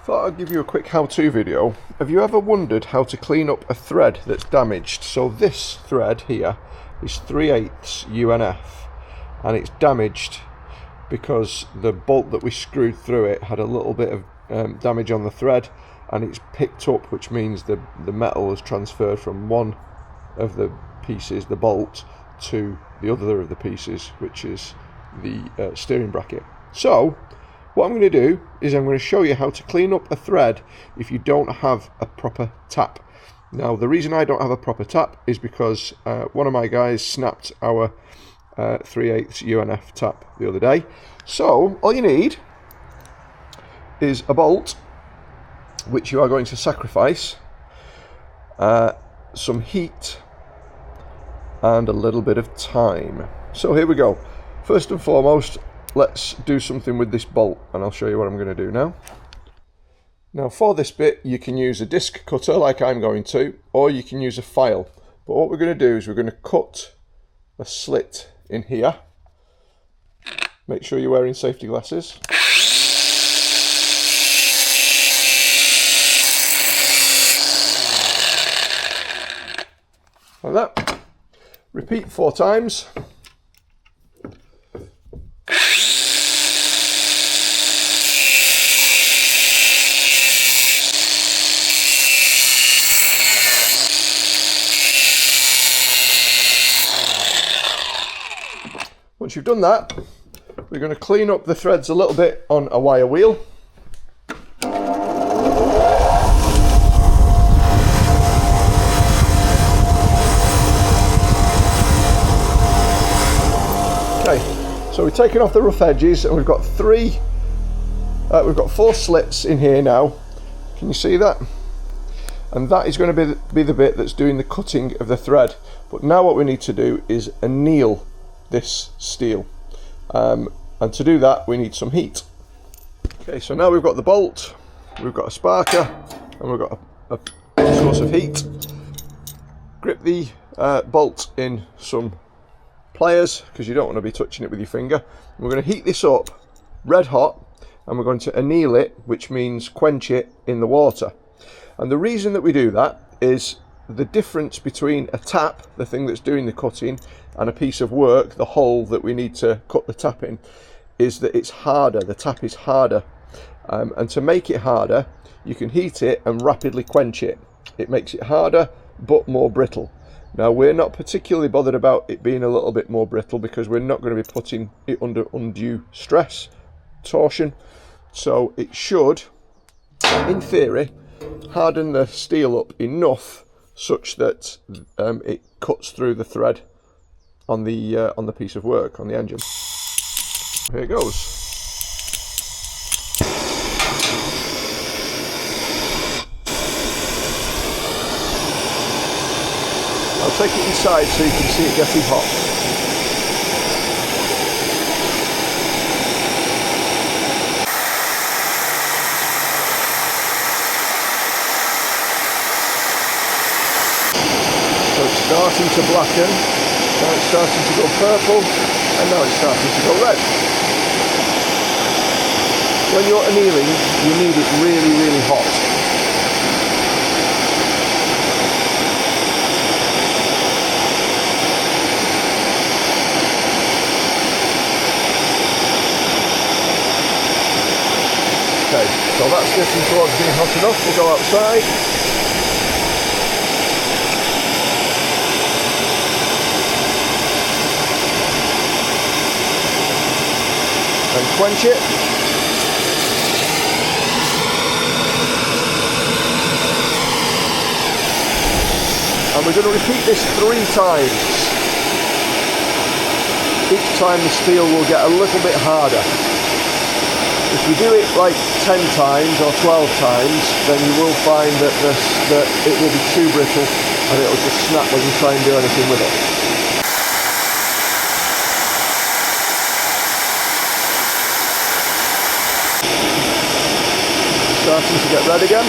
Thought I'd give you a quick how-to video. Have you ever wondered how to clean up a thread that's damaged? So this thread here is 3/8 UNF and it's damaged because the bolt that we screwed through it had a little bit of damage on the thread, and it's picked up, which means the metal has transferred from one of the pieces, the bolt, to the other of the pieces, which is the steering bracket. So what I'm going to do is I'm going to show you how to clean up a thread if you don't have a proper tap. Now, the reason I don't have a proper tap is because one of my guys snapped our 3/8 UNF tap the other day. So all you need is a bolt, which you are going to sacrifice, some heat, and a little bit of time. So here we go. First and foremost, let's do something with this bolt, and I'll show you what I'm going to do now. Now for this bit, you can use a disc cutter like I'm going to, or you can use a file. But what we're going to do is we're going to cut a slit in here. Make sure you're wearing safety glasses. Like that. Repeat 4 times. Once you've done that, we're going to clean up the threads a little bit on a wire wheel. Okay, so we've taken off the rough edges, and we've got 4 slits in here now. Can you see that? And that is going to be the bit that's doing the cutting of the thread. But now what we need to do is anneal this steel, and to do that we need some heat. Okay, so now we've got the bolt, we've got a sparker, and we've got a source of heat. Grip the bolt in some pliers because you don't want to be touching it with your finger. We're going to heat this up red hot, and we're going to anneal it, which means quench it in the water. And the reason that we do that is the difference between a tap, the thing that's doing the cutting, and a piece of work, the hole that we need to cut the tap in, is that it's harder. The tap is harder, and to make it harder you can heat it and rapidly quench it. It makes it harder but more brittle. Now, we're not particularly bothered about it being a little bit more brittle because we're not going to be putting it under undue stress, torsion, so it should, in theory, harden the steel up enough such that it cuts through the thread on the piece of work, on the engine. Here it goes. I'll take it inside so you can see it getting hot. So it's starting to blacken. Now it's starting to go purple, and now it's starting to go red. When you're annealing, you need it really, really hot. Okay, so that's getting towards being hot enough. We'll go outside. And quench it. And we're going to repeat this 3 times. Each time the steel will get a little bit harder. If you do it like 10 times or 12 times, then you will find that it will be too brittle and it will just snap when you try and do anything with it. Starting to get red again.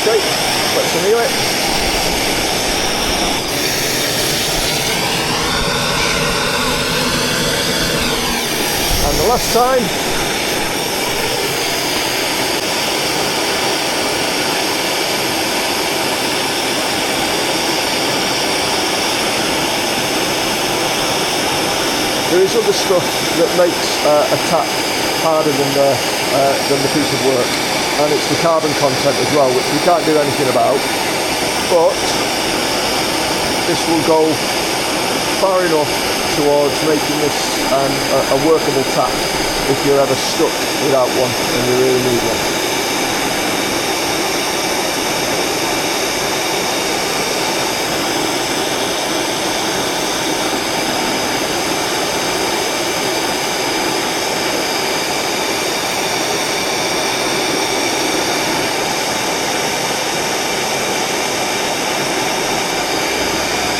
Okay, let's anneal it. last time. There is other stuff that makes a tap harder than the piece of work, and it's the carbon content as well, which we can't do anything about, but this will go far enough towards making this a workable tap if you're ever stuck without one and you really need one.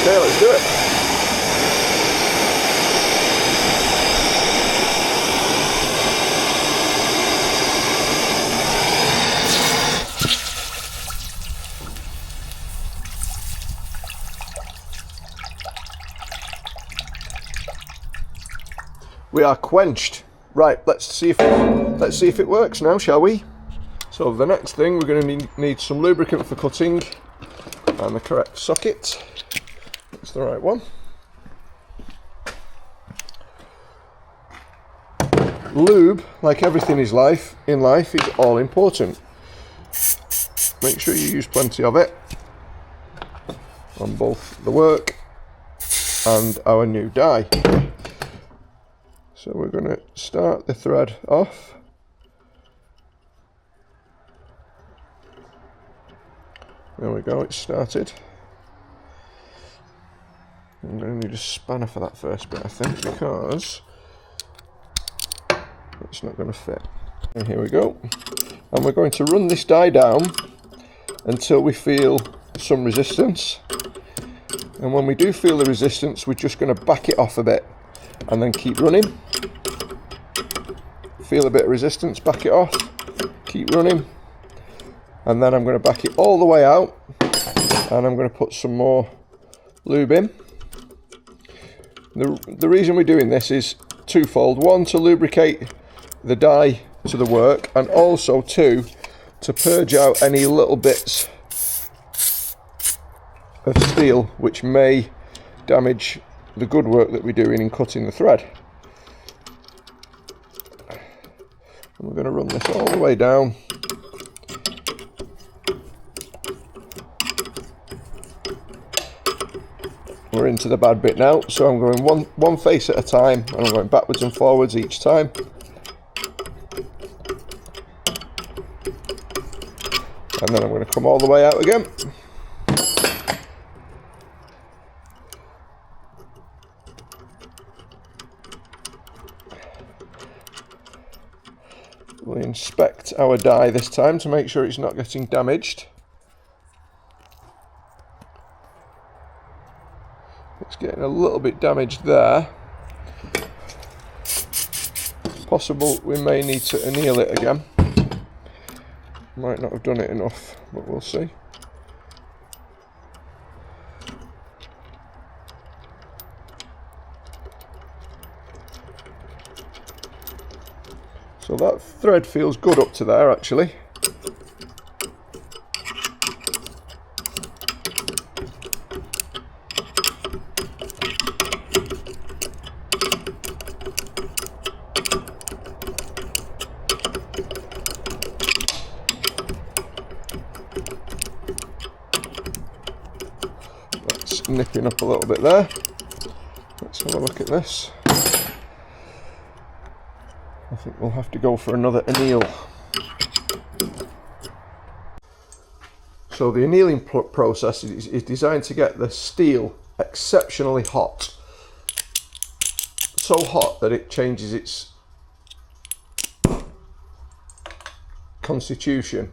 Okay, let's do it. We are quenched. Right, let's see if it works now, shall we? So the next thing, we're going to need some lubricant for cutting and the correct socket. That's the right one. Lube, like everything in life, is all important. Make sure you use plenty of it on both the work and our new die. So we're going to start the thread off. There we go, it's started. I'm going to need a spanner for that first bit, I think, because it's not going to fit. And here we go. And we're going to run this die down until we feel some resistance. And when we do feel the resistance, we're just going to back it off a bit and then keep running. Feel a bit of resistance, back it off, keep running. And then I'm going to back it all the way out and I'm going to put some more lube in. The reason we're doing this is twofold. One, to lubricate the die to the work, and also two, to purge out any little bits of steel which may damage the good work that we're doing in cutting the thread. And we're going to run this all the way down. We're into the bad bit now, so I'm going one face at a time, and I'm going backwards and forwards each time. And then I'm going to come all the way out again. We'll inspect our die this time to make sure it's not getting damaged. It's getting a little bit damaged there. Possible we may need to anneal it again. Might not have done it enough, but we'll see. So that thread feels good up to there actually. That's nipping up a little bit there. Let's have a look at this. I think we'll have to go for another anneal. So the annealing process is designed to get the steel exceptionally hot. So hot that it changes its constitution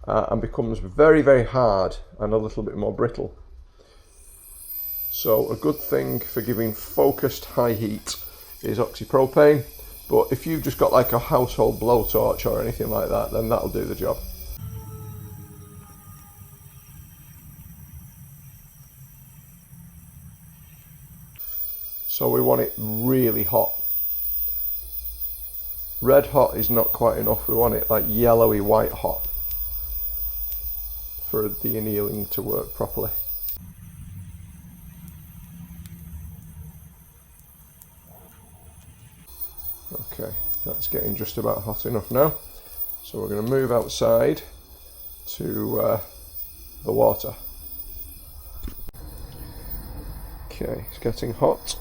and becomes very, very hard and a little bit more brittle. So a good thing for giving focused high heat is oxypropane. But if you've just got like a household blowtorch or anything like that, then that'll do the job. So we want it really hot. Red hot is not quite enough, we want it like yellowy white hot for the annealing to work properly. Okay, that's getting just about hot enough now. So we're going to move outside to the water. Okay, it's getting hot.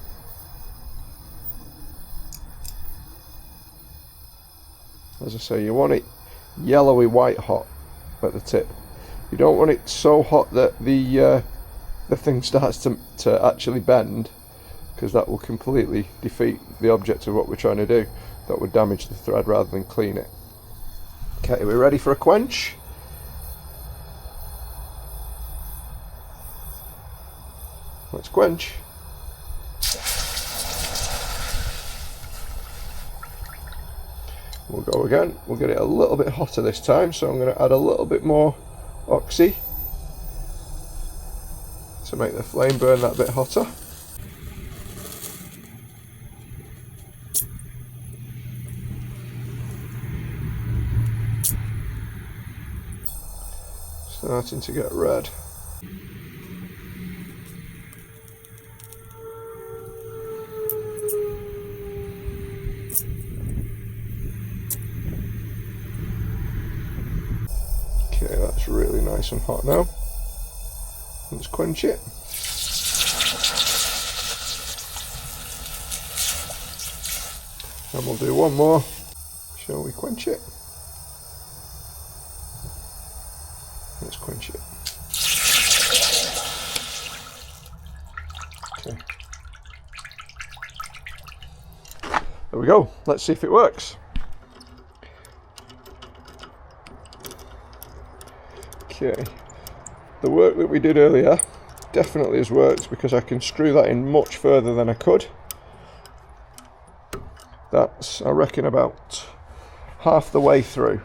As I say, you want it yellowy white hot at the tip. You don't want it so hot that the thing starts to actually bend, because that will completely defeat the object of what we're trying to do. That would damage the thread rather than clean it. Okay, we're ready for a quench. Let's quench. We'll go again. We'll get it a little bit hotter this time, so I'm going to add a little bit more oxy to make the flame burn that bit hotter. Starting to get red. Okay, that's really nice and hot now. Let's quench it. And we'll do one more. Shall we quench it? Let's quench it. Okay. There we go. Let's see if it works. Okay. The work that we did earlier definitely has worked, because I can screw that in much further than I could. That's, I reckon, about half the way through.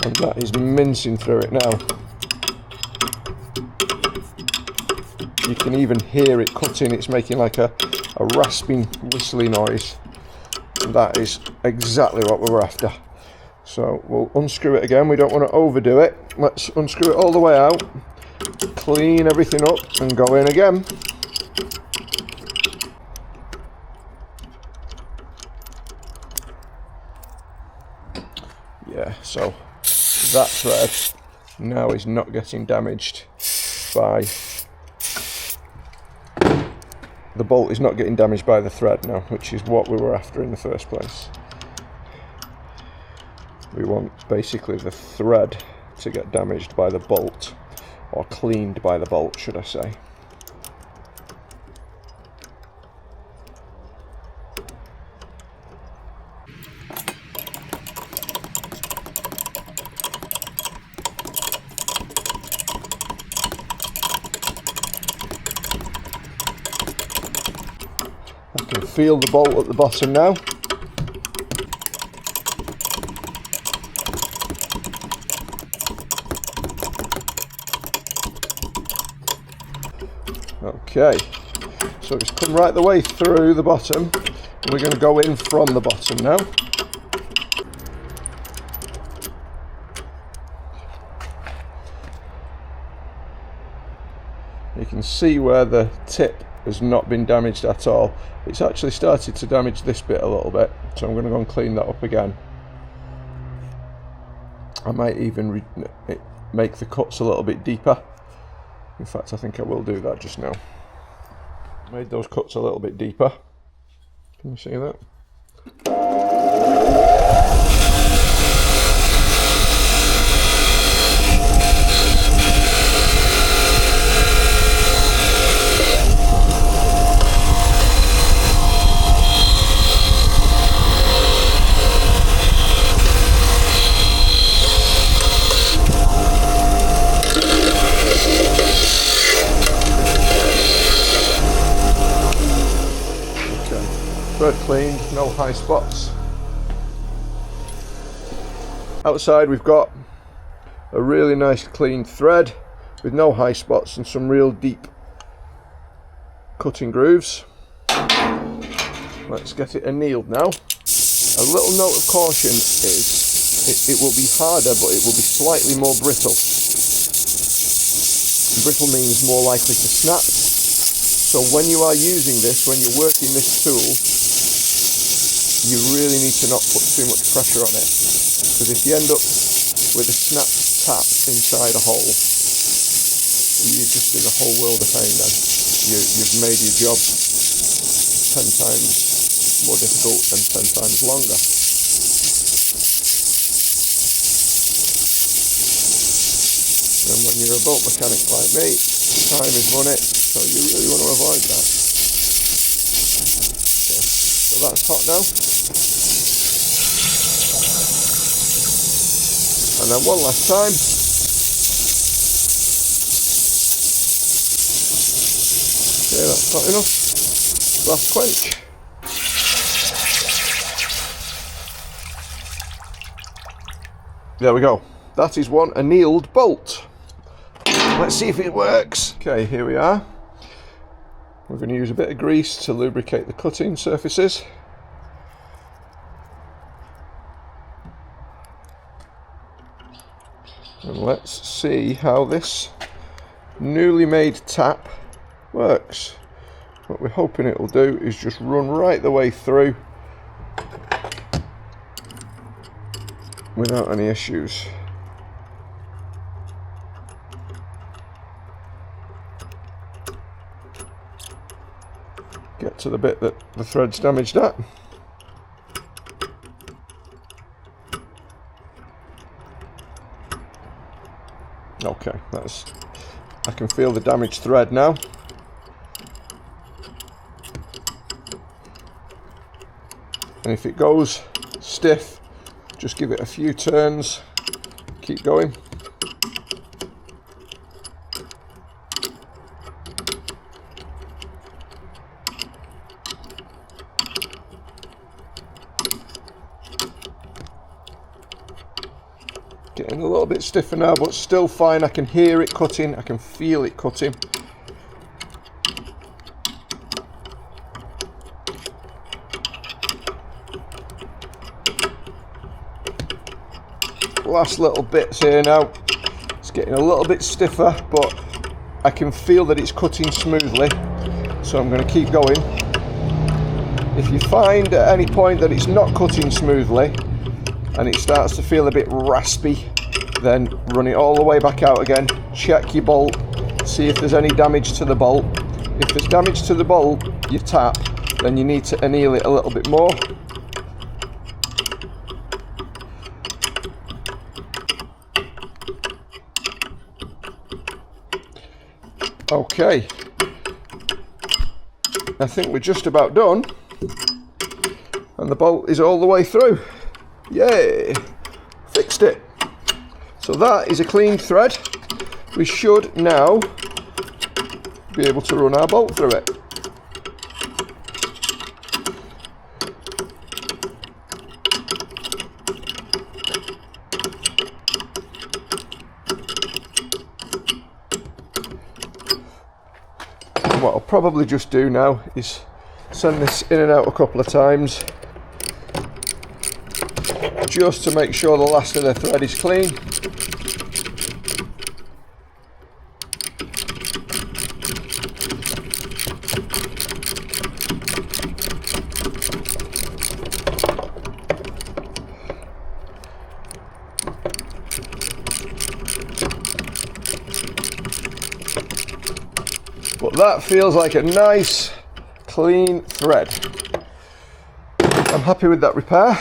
And that is mincing through it now. You can even hear it cutting, it's making like a rasping, whistly noise. And that is exactly what we were after. So we'll unscrew it again, we don't want to overdo it. Let's unscrew it all the way out, clean everything up and go in again. Yeah, so that thread now is not getting damaged by the bolt, is not getting damaged by the thread now, which is what we were after in the first place. We want basically the thread to get damaged by the bolt, or cleaned by the bolt, should I say. I can feel the bolt at the bottom now. Okay, so it's come right the way through the bottom, and we're going to go in from the bottom now. You can see where the tip has not been damaged at all. It's actually started to damage this bit a little bit, so I'm going to go and clean that up again. I might even make the cuts a little bit deeper. In fact, I think I will do that just now. Made those cuts a little bit deeper. Can you see that? Thread cleaned, no high spots. Outside we've got a really nice clean thread with no high spots and some real deep cutting grooves. Let's get it annealed now. A little note of caution is it will be harder, but it will be slightly more brittle. Brittle means more likely to snap. So when you are using this, when you're working this tool, you really need to not put too much pressure on it. Because if you end up with a snapped tap inside a hole, you're just in a whole world of pain then. You've made your job 10 times more difficult and 10 times longer. And when you're a boat mechanic like me, time is money, so you really want to avoid that. Okay, so that's hot now. And then one last time. Okay, that's hot enough. Last quench. There we go. That is one annealed bolt. Let's see if it works. Okay, here we are. We're going to use a bit of grease to lubricate the cutting surfaces. And let's see how this newly made tap works. What we're hoping it will do is just run right the way through without any issues. Get to the bit that the thread's damaged at. Okay, I can feel the damaged thread now. And if it goes stiff, just give it a few turns, keep going. Getting a little bit stiffer now, but still fine. I can hear it cutting, I can feel it cutting. Last little bits here now. It's getting a little bit stiffer, but I can feel that it's cutting smoothly, so I'm going to keep going. If you find at any point that it's not cutting smoothly and it starts to feel a bit raspy, then run it all the way back out again. Check your bolt, see if there's any damage to the bolt. If there's damage to the bolt, your tap, then you need to anneal it a little bit more. Okay, I think we're just about done, and the bolt is all the way through. Yay! Fixed it. So that is a clean thread. We should now be able to run our bolt through it. What I'll probably just do now is send this in and out a couple of times, just to make sure the last of the thread is clean. But that feels like a nice, clean thread. I'm happy with that repair.